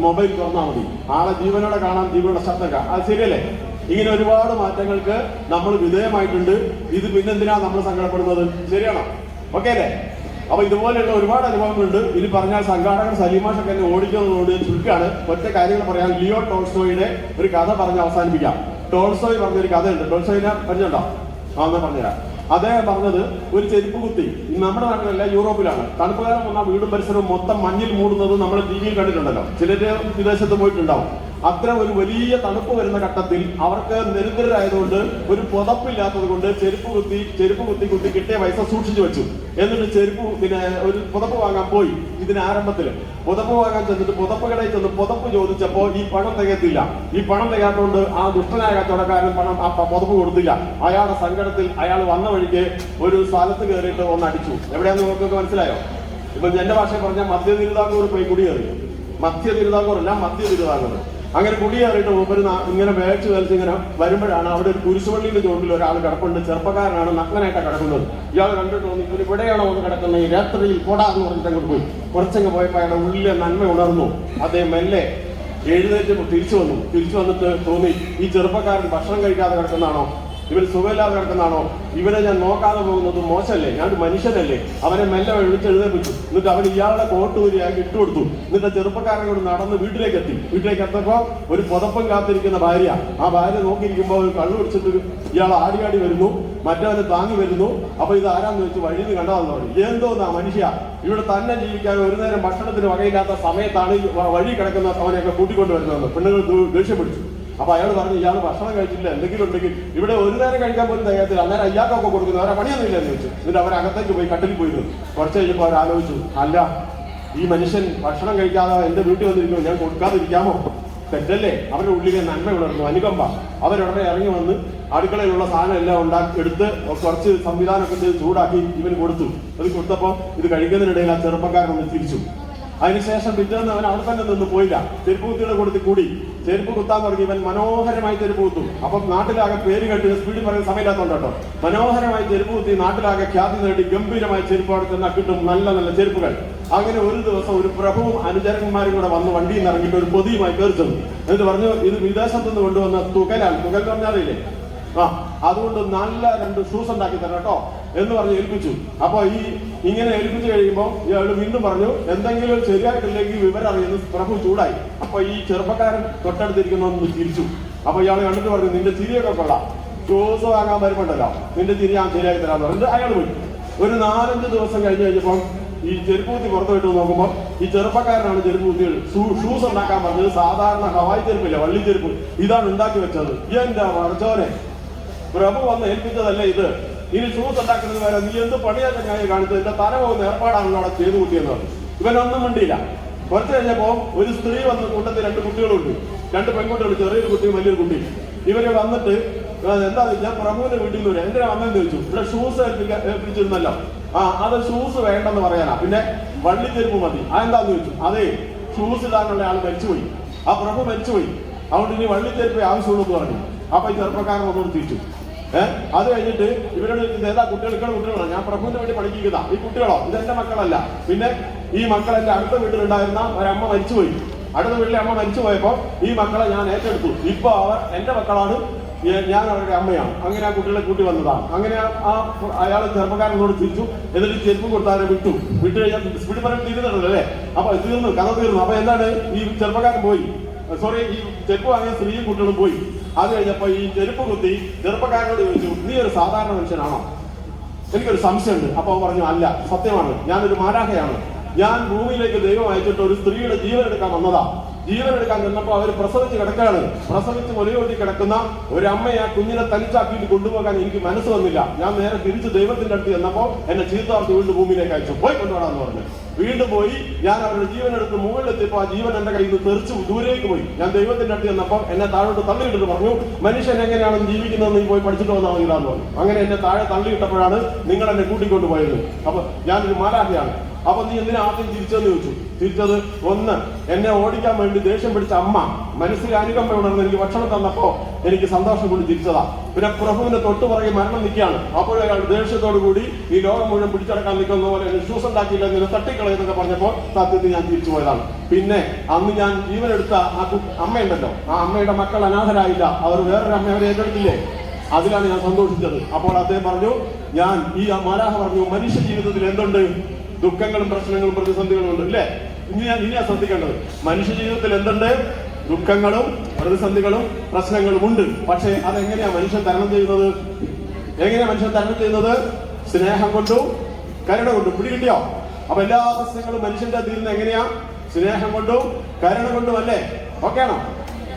S1: മൊബൈൽ തുറന്നാൽ മതി. ആളെ ജീവനോടെ കാണാൻ, ജീവനോടെ ശബ്ദം കാണാം. അത് ശരിയല്ലേ? ഇങ്ങനെ ഒരുപാട് മാറ്റങ്ങൾക്ക് നമ്മൾ വിധേയമായിട്ടുണ്ട്. ഇത് പിന്നെന്തിനാ നമ്മൾ സങ്കടപ്പെടുന്നത്? ശരിയാണോ? ഓക്കെ അല്ലേ? അപ്പൊ ഇതുപോലെയുള്ള ഒരുപാട് അനുഭവങ്ങളുണ്ട്. ഇനി പറഞ്ഞാൽ സംഘാടകർ സലീമാഷൊക്കെ എന്നെ ഓടിക്കുന്നതുകൊണ്ട് ചുരുക്കാണ്. ഒറ്റ കാര്യങ്ങൾ പറയാൻ. ലിയോ ടോൾസ്റ്റോയുടെ ഒരു കഥ പറഞ്ഞ് അവസാനിപ്പിക്കാം. ടോൾസ്റ്റോയ് പറഞ്ഞൊരു കഥയുണ്ട്. ടോൾസ്റ്റോയിനെ പറഞ്ഞുണ്ടോ? എന്നാ പറഞ്ഞുതരാം. അദ്ദേഹം പറഞ്ഞത്, ഒരു ചെരുപ്പ് കുത്തി നമ്മുടെ നാട്ടിലല്ല, യൂറോപ്പിലാണ്. തണുപ്പ് കാലം വന്നാൽ വീടും പരിസരവും മൊത്തം മഞ്ഞിൽ മൂടുന്നത് നമ്മൾ TV യിൽ കണ്ടിട്ടുണ്ടല്ലോ. ചിലര് വിദേശത്ത് പോയിട്ടുണ്ടാവും. അത്ര ഒരു വലിയ തണുപ്പ് വരുന്ന ഘട്ടത്തിൽ അവർക്ക് ദരിദ്രരായതുകൊണ്ട് ഒരു പുതപ്പില്ലാത്തത് കൊണ്ട് ചെരുപ്പ് കുത്തി കിട്ടിയ പൈസ സൂക്ഷിച്ചു വെച്ചു. എന്നിട്ട് പിന്നെ ഒരു പുതപ്പ് വാങ്ങാൻ പോയി. ഇതിന് ആരംഭത്തില് പുതപ്പ് വാങ്ങാൻ ചെന്നിട്ട് പുതപ്പ് കടയിൽ ചെന്ന് പുതപ്പ് ചോദിച്ചപ്പോ ഈ പണം തികയത്തില്ല. ഈ പണം തികയാത്തോണ്ട് ആ ദുഷ്ടനായ കച്ചവടക്കാരൻ പുതപ്പ് കൊടുത്തില്ല. അയാളുടെ സങ്കടത്തിൽ അയാൾ വന്ന വഴിക്ക് ഒരു സ്ഥലത്ത് കയറിയിട്ട് ഒന്ന് അടിച്ചു. എവിടെയാന്ന് നിങ്ങൾക്കൊക്കെ മനസ്സിലായോ? ഇപ്പൊ എന്റെ ഭാഷ പറഞ്ഞാൽ മധ്യ തിരുവിതാംകൂർ പോയി കുടിയേറി. മധ്യ തിരുവിതാംകൂറല്ല, മധ്യ തിരുവിതാംകൂർ. അങ്ങനെ കുടിയേറിയിട്ട് മൂപ്പര് ഇങ്ങനെ വേച്ച് വലിച്ച് ഇങ്ങനെ വരുമ്പോഴാണ് അവിടെ ഒരു കുരിശുപള്ളിയുടെ ചുവട്ടിൽ ഒരാൾ കിടപ്പുണ്ട്. ചെറുപ്പക്കാരനാണ്, നഗ്നനായിട്ടാണ് കിടക്കുന്നത്. ഇയാൾ കണ്ടിട്ട് തോന്നി ഇവർ ഇവിടെയാണോ ഒന്ന് കിടക്കുന്നത്, ഈ രാത്രിയിൽ പോടാന്ന് പറഞ്ഞിട്ട് അങ്ങോട്ട് പോയി. കുറച്ചങ്ങ് പോയപ്പോൾ അയാളുടെ ഉള്ളിലെ നന്മ ഉണർന്നു. അദ്ദേഹം മെല്ലെ എഴുന്നേറ്റ് തിരിച്ചു വന്നിട്ട് തോന്നി ഈ ചെറുപ്പക്കാരൻ ഭക്ഷണം കഴിക്കാതെ കിടക്കുന്നതാണോ, ഇവൻ സുഖമില്ലാതെ കിടക്കുന്നതാണോ, ഇവനെ ഞാൻ നോക്കാതെ പോകുന്നത് മോശമല്ലേ, ഞാനൊരു മനുഷ്യനല്ലേ. അവനെ മെല്ലെ എഴുന്നേൽപ്പിച്ചു. എന്നിട്ട് അവൻ ഇയാളുടെ കോട്ടൂരിയാക്കി ഇട്ടുകൊടുത്തു. എന്നിട്ട് ചെറുപ്പക്കാരൻ കൂടെ നടന്ന് വീട്ടിലേക്ക് എത്തപ്പോൾ ഒരു പുതപ്പം കാത്തിരിക്കുന്ന ഭാര്യ. ആ ഭാര്യ നോക്കിയിരിക്കുമ്പോൾ ഒരു കള്ളു പിടിച്ചിട്ട് ഇയാൾ ആടി വരുന്നു, മറ്റവനെ താങ്ങി വരുന്നു. അപ്പൊ ഇത് ആരാന്ന് വെച്ച് വഴിയിൽ കണ്ടതാന്ന് പറഞ്ഞു. എന്തോന്നാ മനുഷ്യ, ഇവിടെ തന്നെ ജീവിക്കാൻ ഒരു നേരം ഭക്ഷണത്തിന് വകയില്ലാത്ത സമയത്താണ് വഴി കിടക്കുന്ന അവനെയൊക്കെ കൂട്ടിക്കൊണ്ട് വരുന്നത്. പെണ്ണുങ്ങൾ ദേഷ്യം പിടിച്ചു. അപ്പൊ അയാൾ പറഞ്ഞു ഇയാൾ ഭക്ഷണം കഴിച്ചില്ല, എന്തെങ്കിലും ഉണ്ടെങ്കിൽ ഇവിടെ ഒരു നേരം കഴിക്കാൻ പോലും തികയത്തില്ല, അന്നേരം അയ്യാക്കൊക്കെ കൊടുക്കുന്നു, അവരെ പണിയൊന്നും ഇല്ലെന്ന് ചോദിച്ചു. എന്നിട്ട് അവരകത്തേക്ക് പോയി കട്ടിൽ പോയിരുന്നു. കുറച്ച് കഴിഞ്ഞപ്പോൾ അവരാലോചിച്ചു, അല്ല ഈ മനുഷ്യൻ ഭക്ഷണം കഴിക്കാതെ എന്റെ വീട്ടിൽ വന്നിരിക്കുന്നു, ഞാൻ കൊടുക്കാതിരിക്കാമോ, തെറ്റല്ലേ. അവരുടെ ഉള്ളിലെ നന്മ ഉണർന്നു, അനുകമ്പ. അവരുടനെ ഇറങ്ങി വന്ന് അടുക്കളയിലുള്ള സാധനം എല്ലാം എടുത്ത് കുറച്ച് സംവിധാനമൊക്കെ ചെയ്ത് ചൂടാക്കി ഇവന് കൊടുത്തു. അത് കൊടുത്തപ്പോൾ ഇത് കഴിക്കുന്നതിനിടയിൽ ആ ചെറുപ്പക്കാരൻ ഒന്ന് തിരിച്ചു. അതിനുശേഷം പിറ്റേന്ന് അവൻ അവിടെ തന്നെ നിന്ന് പോയില്ല. ചെരുപ്പ് കുത്തിയുടെ കൊടുത്ത് കൂടി ചെരുപ്പ് കുത്താൻ തുടങ്ങി. ഇവൻ മനോഹരമായി ചെരുപ്പ് കുത്തും. അപ്പം നാട്ടിലാകെ പേര് കേട്ട് സ്പീഡിൽ പറയുന്ന സമയമില്ലാത്തതുകൊണ്ട് കേട്ടോ, മനോഹരമായി ചെരുപ്പ് കുത്തി നാട്ടിലാകെ ഖ്യാതി നേടി ഗംഭീരമായ ചെരുപ്പ് അവിടെ ചെന്നാൽ കിട്ടും, നല്ല നല്ല ചെരുപ്പുകൾ. അങ്ങനെ ഒരു ദിവസം ഒരു പ്രഭുവും അനുചരന്മാരും കൂടെ വന്ന് വണ്ടിയിൽ നിന്ന് ഇറങ്ങിയിട്ട് ഒരു പൊതിയുമായി കയറി ചെന്നു. എന്നിട്ട് പറഞ്ഞു ഇത് വിദേശത്തുനിന്ന് കൊണ്ടുവന്ന തുകലാണ്, തുകൽ പറഞ്ഞാറില്ലേ, അതുകൊണ്ട് നല്ല 2 ഷൂസ് ഉണ്ടാക്കി തരാം കേട്ടോ എന്ന് പറഞ്ഞ് ഏൽപ്പിച്ചു. അപ്പൊ ഇങ്ങനെ ഏൽപ്പിച്ചു കഴിയുമ്പോൾ ഇയാൾ വീണ്ടും പറഞ്ഞു എന്തെങ്കിലും ശരിയായിട്ടില്ലെങ്കിൽ വിവരം അറിയുന്നു. പ്രഭു ചൂടായി. അപ്പൊ ഈ ചെറുപ്പക്കാരൻ തൊട്ടടുത്തിരിക്കുന്നൊന്ന് ചിരിച്ചു. അപ്പൊ ഇയാൾ കണ്ടിട്ട് പറഞ്ഞു നിന്റെ ചിരിയൊക്കെ കൊള്ളാം, ഷൂസ് വാങ്ങാൻ വരുമ്പോണ്ടല്ലോ നിന്റെ ചിരി ഞാൻ ശരിയാക്കി തരാന്ന് പറഞ്ഞിട്ട് അയാൾ പോയി. ഒരു 4-5 ദിവസം കഴിഞ്ഞപ്പോൾ ഈ ചെരുപ്പ് കുത്തി പുറത്തു വിട്ടു നോക്കുമ്പോൾ ഈ ചെറുപ്പക്കാരനാണ് ചെരുപ്പ് കുത്തികൾ ഷൂസ് ഉണ്ടാക്കാൻ പറഞ്ഞത്. സാധാരണ ഹവായി ചെരുപ്പില്ല, വള്ളി ചെരുപ്പ്, ഇതാണ് ഉണ്ടാക്കി വെച്ചത്. എന്റെ വർച്ചോനെ, പ്രഭു വന്ന് ഏൽപ്പിച്ചതല്ലേ ഇത്, ഇനി ഷൂസ് ഉണ്ടാക്കുന്നത് വരെ നീ എന്ത് പണിയാക്കാൻ ഞാൻ കാണിച്ചത്, എന്റെ തല പോകുന്ന ഏർപ്പാടാണല്ലോ അവിടെ ചെയ്തു കൂട്ടിയെന്ന് പറഞ്ഞു. ഇവനൊന്നും മിണ്ടിയില്ല. കുറച്ച് കഴിഞ്ഞപ്പോ ഒരു സ്ത്രീ വന്ന് കൂട്ടത്തിൽ 2 കുട്ടികളുണ്ട്, 2 പെൺകുട്ടികൾ, ചെറിയൊരു കുട്ടിയും വലിയൊരു കുട്ടിയും. ഇവര് വന്നിട്ട് എന്താ ഞാൻ പ്രഭുവിന്റെ വീട്ടിൽ നിന്ന് വരാം, എന്തിനാ വന്നെന്ന് ചോദിച്ചു. ഇവിടെ ഷൂസ് ഏൽപ്പിച്ചിരുന്നല്ലോ, അത് ഷൂസ് വേണ്ടെന്ന് പറയാനാ, പിന്നെ വള്ളി ചെരുപ്പ് മതി. അതെന്താന്ന് ചോദിച്ചു. അതെ, ഷൂസ് ഇടാനുള്ള ആൾ മരിച്ചുപോയി, ആ പ്രഭു മരിച്ചുപോയി, അതുകൊണ്ട് ഇനി വള്ളി ചെരുപ്പ് ആവശ്യമുള്ളൂ എന്ന് പറഞ്ഞു. അപ്പൊ ഈ ചെറുപ്പക്കാരൻ ഒന്നുകൂടി തിരിച്ചു. അത് കഴിഞ്ഞിട്ട് ഇവരോട് ഏതാ കുട്ടികളാണ്, ഞാൻ പ്രഭുവിന്റെ വേണ്ടി പഠിക്കുക, ഈ കുട്ടികളോ ഇതെന്റെ മക്കളല്ല, പിന്നെ ഈ മക്കൾ എന്റെ അടുത്ത വീട്ടിലുണ്ടായിരുന്ന ഒരമ്മ മരിച്ചുപോയി, അടുത്ത വീട്ടിലെ അമ്മ മരിച്ചു പോയപ്പോ ഈ മക്കളെ ഞാൻ ഏറ്റെടുത്തു, ഇപ്പൊ അവർ എന്റെ മക്കളാണ്, ഞാൻ അവരുടെ അമ്മയാണ്. അങ്ങനെ ആ കുട്ടികളെ കൂട്ടി വന്നതാണ്. അങ്ങനെ അയാൾ ചെറുപ്പക്കാരനോട് തിരിച്ചു. എന്നിട്ട് ചെരുപ്പ് കൊടുത്താൽ വിട്ടു കഴിഞ്ഞാൽ സ്പീഡ് പറയാൻ തീരുന്നുണ്ടല്ലോ അല്ലേ. അപ്പൊ തീർന്നു, കഥ തീർന്നു. അപ്പൊ എന്താണ്, ഈ ചെറുപ്പക്കാരൻ പോയി, ഈ ചെരുപ്പ് വാങ്ങിയ സ്ത്രീയും കുട്ടികളും പോയി. അത് കഴിഞ്ഞപ്പോ ഈ ചെരുപ്പ് കുത്തി ചെറുപ്പക്കാരനോട് ചോദിച്ചു, നീ ഒരു സാധാരണ മനുഷ്യനാണോ, എനിക്കൊരു സംശയമുണ്ട്. അപ്പൊ പറഞ്ഞു അല്ല, സത്യമാണ്, ഞാനൊരു മാലാഖയാണ്, ഞാൻ ഭൂമിയിലേക്ക് ദൈവം അയച്ചിട്ട് ഒരു സ്ത്രീയുടെ ജീവൻ എടുക്കാൻ വന്നതാ. ജീവൻ എടുക്കാൻ ചെന്നപ്പോ അവർ പ്രസവിച്ച് കിടക്കുകയാണ്. പ്രസവിച്ച് മുലയോട്ടി കിടക്കുന്ന ഒരു അമ്മയെ ആ കുഞ്ഞിനെ തനിച്ചാക്കിയിട്ട് കൊണ്ടുപോകാൻ എനിക്ക് മനസ്സ് വന്നില്ല. ഞാൻ നേരെ തിരിച്ച് ദൈവത്തിന്റെ അടുത്ത് ചെന്നപ്പോ എന്നെ ചീത്താർത്ത് വീണ്ടും ഭൂമിയിലേക്ക് അയച്ചു, പോയി കൊണ്ടുപോകാന്ന് പറഞ്ഞു. വീണ്ടും പോയി. ഞാൻ അവരുടെ ജീവൻ എടുത്ത് മുകളിലെത്തിയപ്പോ ആ ജീവൻ എന്റെ കയ്യിൽ നിന്ന് തെറിച്ച് ദൂരേക്ക് പോയി. ഞാൻ ദൈവത്തിന്റെ അടുത്ത് ചെന്നപ്പോ എന്നെ താഴോട്ട് തള്ളിയിട്ടിട്ട് പറഞ്ഞു, മനുഷ്യൻ എങ്ങനെയാണ് ജീവിക്കുന്നത് നീ പോയി പഠിച്ചിട്ട് വന്നാൽ മതിയില്ലാന്ന് പറഞ്ഞു. അങ്ങനെ എന്നെ താഴെ തള്ളിയിട്ടപ്പോഴാണ് നിങ്ങൾ എന്നെ കൂട്ടിക്കൊണ്ടുപോയത്. അപ്പൊ ഞാനൊരു മാലാഖയാണ്. അപ്പൊ നീ എന്തിനാ ആദ്യം തിരിച്ചെന്ന് ചോദിച്ചു. തിരിച്ചത്, ഒന്ന്, എന്നെ ഓടിക്കാൻ വേണ്ടി ദേഷ്യം പിടിച്ച അമ്മ മനസ്സിൽ അനുകമ്പ ഉണർന്ന് എനിക്ക് ഭക്ഷണം തന്നപ്പോ എനിക്ക് സന്തോഷം കൊണ്ട് തിരിച്ചതാ. പിന്നെ പ്രഭുവിന്റെ തൊട്ടുപുറകെ മരണം നിൽക്കുകയാണ്. അപ്പോഴും അയാൾ ദേഷ്യത്തോടു കൂടി ഈ ലോകം മുഴുവൻ പിടിച്ചടക്കാൻ നിൽക്കുന്ന പോലെ ഷൂസ് ഉണ്ടാക്കിയില്ല, ഇങ്ങനെ തട്ടിക്കളയെന്നൊക്കെ പറഞ്ഞപ്പോ സത്യത്തിൽ ഞാൻ തിരിച്ചു പോയതാണ്. പിന്നെ അന്ന് ഞാൻ ജീവനെടുത്ത ആ അമ്മയുണ്ടല്ലോ, ആ അമ്മയുടെ മക്കൾ അനാഥരായില്ല, അവർ വേറൊരു അമ്മ അവരെ ഏറ്റെടുത്തില്ലേ, അതിലാണ് ഞാൻ സന്തോഷിച്ചത്. അപ്പോൾ അദ്ദേഹം പറഞ്ഞു, ഞാൻ ഈ മാലാഖ പറഞ്ഞു, മനുഷ്യ ജീവിതത്തിൽ എന്തുണ്ട്, ദുഃഖങ്ങളും പ്രശ്നങ്ങളും പ്രതിസന്ധികളും ഉണ്ട് അല്ലേ. ഇനിയാ ശ്രദ്ധിക്കേണ്ടത്, മനുഷ്യ ജീവിതത്തിൽ എന്തുണ്ട്, ദുഃഖങ്ങളും പ്രതിസന്ധികളും പ്രശ്നങ്ങളും ഉണ്ട്. പക്ഷേ അതെങ്ങനെയാ മനുഷ്യൻ തരണം ചെയ്യുന്നത്? സ്നേഹം കൊണ്ടും കരുണ കൊണ്ടും. പിടികിട്ടിയോ? അപ്പൊ എല്ലാ പ്രശ്നങ്ങളും മനുഷ്യന്റെ തീരുന്ന എങ്ങനെയാ? സ്നേഹം കൊണ്ടും കരുണ കൊണ്ടും അല്ലേ? ഓക്കെ ആണോ?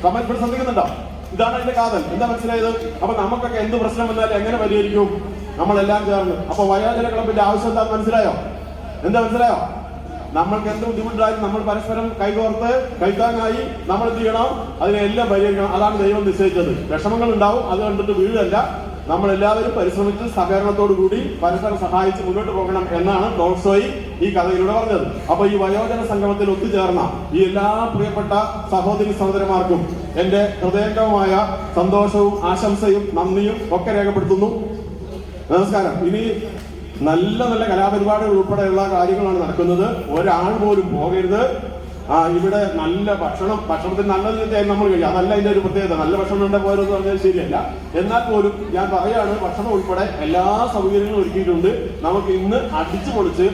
S1: സമയത്ത് ശ്രദ്ധിക്കുന്നുണ്ടോ? ഇതാണ് അതിന്റെ കാതൽ. എന്താ മനസ്സിലായത്? അപ്പൊ നമുക്കൊക്കെ എന്ത് പ്രശ്നം വന്നാലും എങ്ങനെ പരിഹരിക്കും? നമ്മളെല്ലാം ചേർന്ന്. അപ്പൊ വയോജന ക്ലബിന്റെ ആവശ്യം എന്താണെന്ന് മനസ്സിലായോ? നമ്മൾക്ക് എന്ത് ബുദ്ധിമുട്ടായാലും നമ്മൾ പരസ്പരം കൈകോർത്ത് കൈത്താങ്ങായി നമ്മൾ എന്ത് ചെയ്യണം? അതിനെല്ലാം പരിഹരിക്കണം. അതാണ് ദൈവം നിശ്ചയിച്ചത്. വിഷമങ്ങൾ ഉണ്ടാവും, അത് കണ്ടിട്ട് വീഴല്ല, നമ്മളെല്ലാവരും പരിശ്രമിച്ച് സഹകരണത്തോടു കൂടി പരസ്പരം സഹായിച്ച് മുന്നോട്ട് പോകണം എന്നാണ് ടോൾസ്റ്റോയ് ഈ കഥയിലൂടെ പറഞ്ഞത്. അപ്പൊ ഈ വയോജന സംഗമത്തിൽ ഒത്തുചേർന്ന ഈ എല്ലാ പ്രിയപ്പെട്ട സഹോദരി സഹോദരന്മാർക്കും എന്റെ ഹൃദയംഗമായ സന്തോഷവും ആശംസയും നന്ദിയും ഒക്കെ രേഖപ്പെടുത്തുന്നു. നമസ്കാരം. ഇനി നല്ല നല്ല കലാപരിപാടികൾ ഉൾപ്പെടെയുള്ള കാര്യങ്ങളാണ് നടക്കുന്നത്. ഒരാൾ പോലും പോകരുത്. ഇവിടെ നല്ല ഭക്ഷണത്തിന് നല്ല രീതിയായി നമ്മൾ കഴിയും. അതല്ല ഇതിന്റെ ഒരു പ്രത്യേകത. നല്ല ഭക്ഷണം ഉണ്ടെ പോരെന്ന് പറഞ്ഞാൽ ശരിയല്ല. എന്നാൽ പോലും ഞാൻ പറയാണ്, ഭക്ഷണം ഉൾപ്പെടെ എല്ലാ സൗകര്യങ്ങളും ഒരുക്കിയിട്ടുണ്ട്. നമുക്ക് ഇന്ന് അടിച്ചു പൊളിച്ച്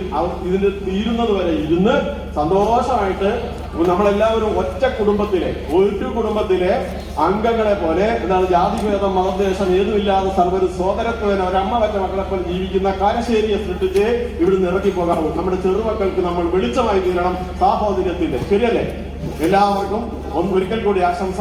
S1: ഇതിന്റെ തീരുന്നത് വരെ ഇരുന്ന് സന്തോഷമായിട്ട് നമ്മളെല്ലാവരും ഒറ്റ കുടുംബത്തിലെ ഒരു കുടുംബത്തിലെ അംഗങ്ങളെ പോലെ എന്താണ് ജാതിഭേദം മതദേശം ഏതുമില്ലാതെ സർവ്വരു സോദരത്വന ഒരമ്മ പറ്റ മക്കളെ പോലെ ജീവിക്കുന്ന കാരശ്ശേരിയെ സൃഷ്ടിച്ച് ഇവിടുന്ന് ഇറക്കി പോകാവൂ. നമ്മുടെ ചെറുമക്കൾക്ക് നമ്മൾ വെളിച്ചമായി തീരണം സാഹോദര്യത്തിന്റെ. ശരിയല്ലേ? എല്ലാവർക്കും ഒരിക്കൽ കൂടി ആശംസ.